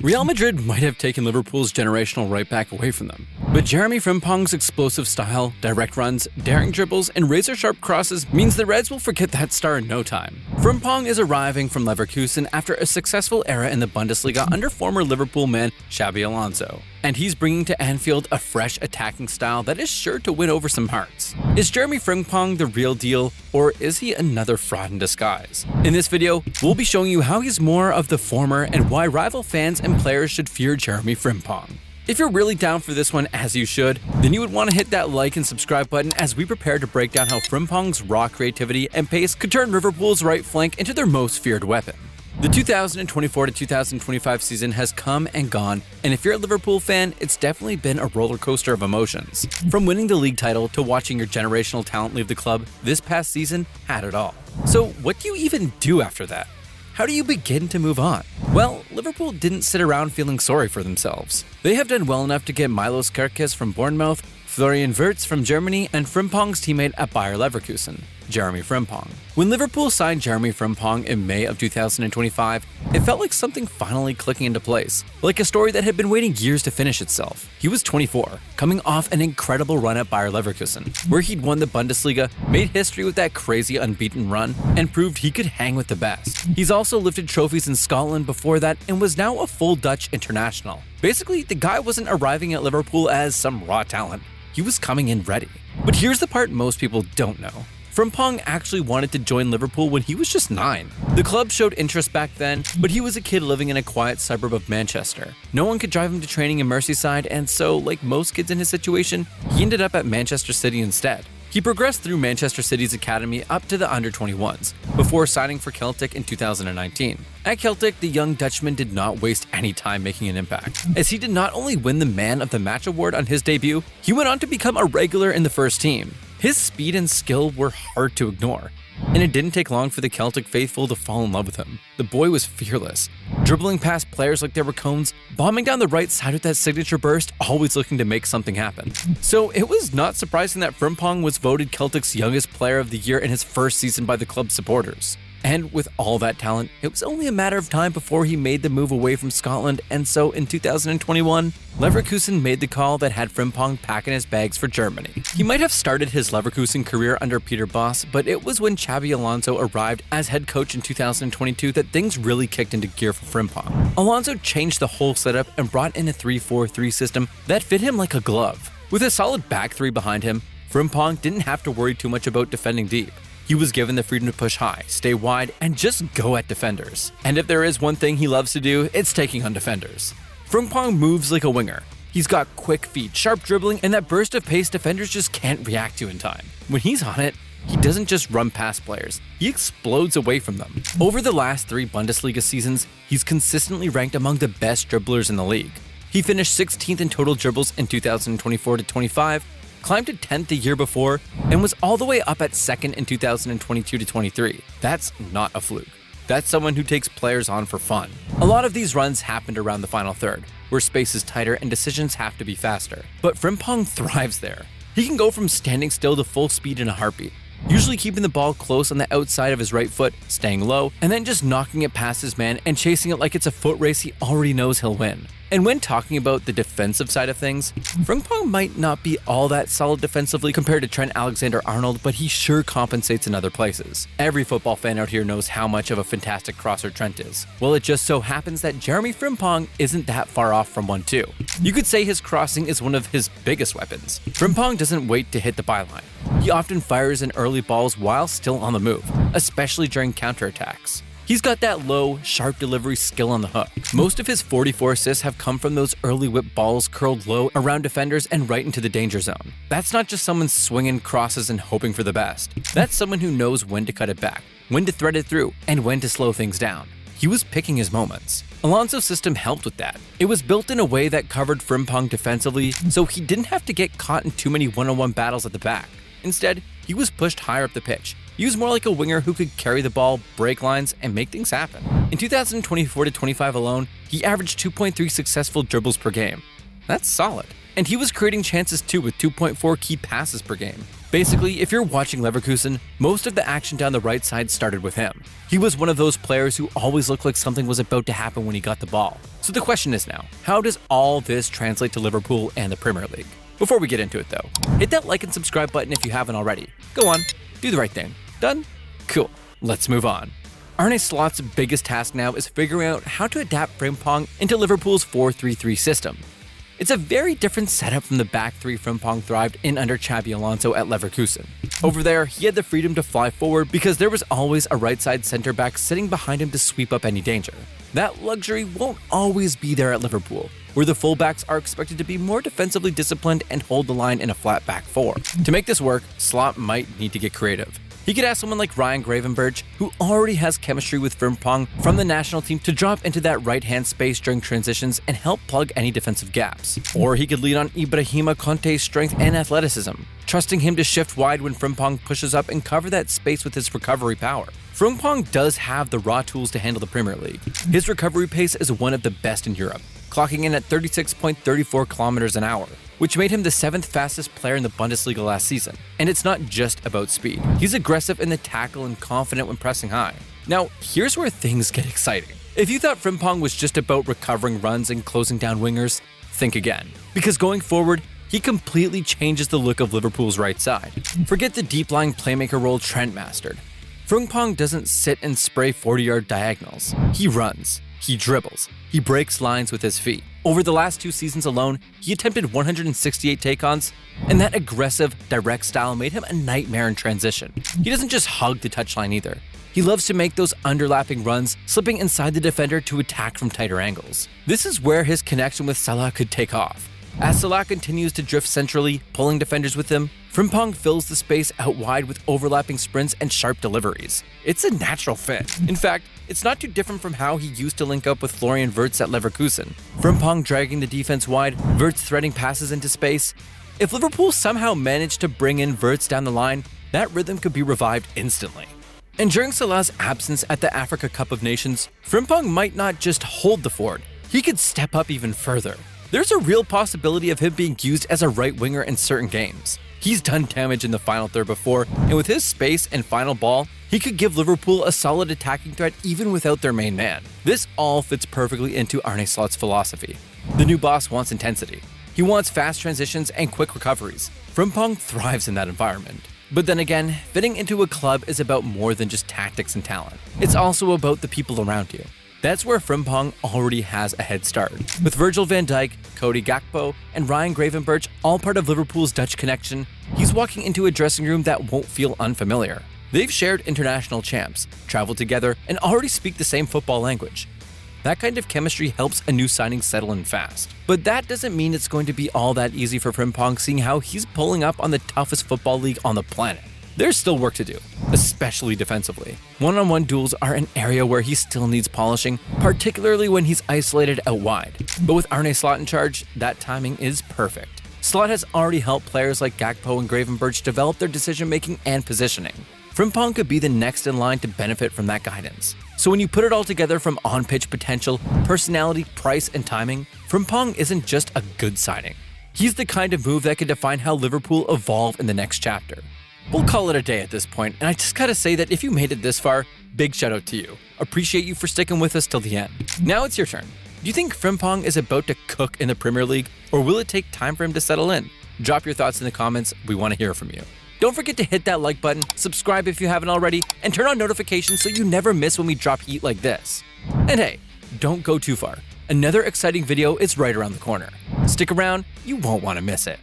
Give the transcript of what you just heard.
Real Madrid might have taken Liverpool's generational right back away from them, but Jeremie Frimpong's explosive style, direct runs, daring dribbles, and razor-sharp crosses means the Reds will forget that star in no time. Frimpong is arriving from Leverkusen after a successful era in the Bundesliga under former Liverpool man Xabi Alonso, and he's bringing to Anfield a fresh attacking style that is sure to win over some hearts. Is Jeremie Frimpong the real deal, or is he another fraud in disguise? In this video, we'll be showing you how he's more of the former and why rival fans and players should fear Jeremie Frimpong. If you're really down for this one, as you should, then you would want to hit that like and subscribe button as we prepare to break down how Frimpong's raw creativity and pace could turn Liverpool's right flank into their most feared weapon. The 2024-2025 season has come and gone, and if you're a Liverpool fan, it's definitely been a roller coaster of emotions. From winning the league title to watching your generational talent leave the club, this past season had it all. So what do you even do after that? How do you begin to move on? Well, Liverpool didn't sit around feeling sorry for themselves. They have done well enough to get Milos Kerkez from Bournemouth, Florian Wirtz from Germany, and Frimpong's teammate at Bayer Leverkusen, Jeremie Frimpong. When Liverpool signed Jeremie Frimpong in May of 2025, it felt like something finally clicking into place, like a story that had been waiting years to finish itself. He was 24, coming off an incredible run at Bayer Leverkusen, where he'd won the Bundesliga, made history with that crazy unbeaten run, and proved he could hang with the best. He's also lifted trophies in Scotland before that and was now a full Dutch international. Basically, the guy wasn't arriving at Liverpool as some raw talent. He was coming in ready. But here's the part most people don't know. Frimpong actually wanted to join Liverpool when he was just 9. The club showed interest back then, but he was a kid living in a quiet suburb of Manchester. No one could drive him to training in Merseyside, and so, like most kids in his situation, he ended up at Manchester City instead. He progressed through Manchester City's academy up to the under-21s, before signing for Celtic in 2019. At Celtic, the young Dutchman did not waste any time making an impact, as he did not only win the Man of the Match award on his debut, he went on to become a regular in the first team. His speed and skill were hard to ignore, and it didn't take long for the Celtic faithful to fall in love with him. The boy was fearless, dribbling past players like they were cones, bombing down the right side with that signature burst, always looking to make something happen. So it was not surprising that Frimpong was voted Celtic's youngest player of the year in his first season by the club's supporters. And with all that talent, it was only a matter of time before he made the move away from Scotland, and so in 2021, Leverkusen made the call that had Frimpong packing his bags for Germany. He might have started his Leverkusen career under Peter Bosz, but it was when Xabi Alonso arrived as head coach in 2022 that things really kicked into gear for Frimpong. Alonso changed the whole setup and brought in a 3-4-3 system that fit him like a glove. With a solid back three behind him, Frimpong didn't have to worry too much about defending deep. He was given the freedom to push high, stay wide, and just go at defenders. And if there is one thing he loves to do, it's taking on defenders. Frimpong moves like a winger. He's got quick feet, sharp dribbling, and that burst of pace defenders just can't react to in time. When he's on it, he doesn't just run past players, he explodes away from them. Over the last 3 Bundesliga seasons, he's consistently ranked among the best dribblers in the league. He finished 16th in total dribbles in 2024-25, climbed to 10th the year before, and was all the way up at 2nd in 2022-23. That's not a fluke. That's someone who takes players on for fun. A lot of these runs happened around the final third, where space is tighter and decisions have to be faster. But Frimpong thrives there. He can go from standing still to full speed in a heartbeat, usually keeping the ball close on the outside of his right foot, staying low, and then just knocking it past his man and chasing it like it's a foot race he already knows he'll win. And when talking about the defensive side of things, Frimpong might not be all that solid defensively compared to Trent Alexander-Arnold, but he sure compensates in other places. Every football fan out here knows how much of a fantastic crosser Trent is. Well, it just so happens that Jeremie Frimpong isn't that far off from one too. You could say his crossing is one of his biggest weapons. Frimpong doesn't wait to hit the byline. He often fires in early balls while still on the move, especially during counterattacks. He's got that low, sharp delivery skill on the hook. Most of his 44 assists have come from those early whip balls curled low around defenders and right into the danger zone. That's not just someone swinging crosses and hoping for the best. That's someone who knows when to cut it back, when to thread it through, and when to slow things down. He was picking his moments. Alonso's system helped with that. It was built in a way that covered Frimpong defensively, so he didn't have to get caught in too many one-on-one battles at the back. Instead, he was pushed higher up the pitch. He was more like a winger who could carry the ball, break lines, and make things happen. In 2024-25 alone, he averaged 2.3 successful dribbles per game. That's solid. And he was creating chances too with 2.4 key passes per game. Basically, if you're watching Leverkusen, most of the action down the right side started with him. He was one of those players who always looked like something was about to happen when he got the ball. So the question is now, how does all this translate to Liverpool and the Premier League? Before we get into it though, hit that like and subscribe button if you haven't already. Go on, do the right thing. Done? Cool, let's move on. Arne Slot's biggest task now is figuring out how to adapt Frimpong into Liverpool's 4-3-3 system. It's a very different setup from the back three Frimpong thrived in under Xabi Alonso at Leverkusen. Over there, he had the freedom to fly forward because there was always a right-side centre-back sitting behind him to sweep up any danger. That luxury won't always be there at Liverpool, where the fullbacks are expected to be more defensively disciplined and hold the line in a flat back four. To make this work, Slot might need to get creative. He could ask someone like Ryan Gravenberch, who already has chemistry with Frimpong from the national team, to drop into that right-hand space during transitions and help plug any defensive gaps. Or he could lean on Ibrahima Conte's strength and athleticism, trusting him to shift wide when Frimpong pushes up and cover that space with his recovery power. Frimpong does have the raw tools to handle the Premier League. His recovery pace is one of the best in Europe, clocking in at 36.34 kilometers an hour, which made him the 7th fastest player in the Bundesliga last season. And it's not just about speed. He's aggressive in the tackle and confident when pressing high. Now, here's where things get exciting. If you thought Frimpong was just about recovering runs and closing down wingers, think again. Because going forward, he completely changes the look of Liverpool's right side. Forget the deep-lying playmaker role Trent mastered. Frimpong doesn't sit and spray 40-yard diagonals. He runs. He dribbles. He breaks lines with his feet. Over the last 2 seasons alone, he attempted 168 take-ons, and that aggressive, direct style made him a nightmare in transition. He doesn't just hug the touchline either. He loves to make those underlapping runs, slipping inside the defender to attack from tighter angles. This is where his connection with Salah could take off. As Salah continues to drift centrally, pulling defenders with him, Frimpong fills the space out wide with overlapping sprints and sharp deliveries. It's a natural fit. In fact, it's not too different from how he used to link up with Florian Wirtz at Leverkusen. Frimpong dragging the defense wide, Wirtz threading passes into space. If Liverpool somehow managed to bring in Wirtz down the line, that rhythm could be revived instantly. And during Salah's absence at the Africa Cup of Nations, Frimpong might not just hold the fort, he could step up even further. There's a real possibility of him being used as a right winger in certain games. He's done damage in the final third before, and with his space and final ball, he could give Liverpool a solid attacking threat even without their main man. This all fits perfectly into Arne Slot's philosophy. The new boss wants intensity. He wants fast transitions and quick recoveries. Frimpong thrives in that environment. But then again, fitting into a club is about more than just tactics and talent. It's also about the people around you. That's where Frimpong already has a head start. With Virgil van Dijk, Cody Gakpo, and Ryan Gravenberch all part of Liverpool's Dutch connection, he's walking into a dressing room that won't feel unfamiliar. They've shared international champs, traveled together, and already speak the same football language. That kind of chemistry helps a new signing settle in fast. But that doesn't mean it's going to be all that easy for Frimpong, seeing how he's pulling up on the toughest football league on the planet. There's still work to do, especially defensively. One-on-one duels are an area where he still needs polishing, particularly when he's isolated out wide. But with Arne Slot in charge, that timing is perfect. Slot has already helped players like Gakpo and Gravenberch develop their decision-making and positioning. Frimpong could be the next in line to benefit from that guidance. So when you put it all together from on-pitch potential, personality, price, and timing, Frimpong isn't just a good signing. He's the kind of move that could define how Liverpool evolve in the next chapter. We'll call it a day at this point, and I just gotta say that if you made it this far, big shout out to you. Appreciate you for sticking with us till the end. Now it's your turn. Do you think Frimpong is about to cook in the Premier League, or will it take time for him to settle in? Drop your thoughts in the comments, we want to hear from you. Don't forget to hit that like button, subscribe if you haven't already, and turn on notifications so you never miss when we drop heat like this. And hey, don't go too far. Another exciting video is right around the corner. Stick around, you won't want to miss it.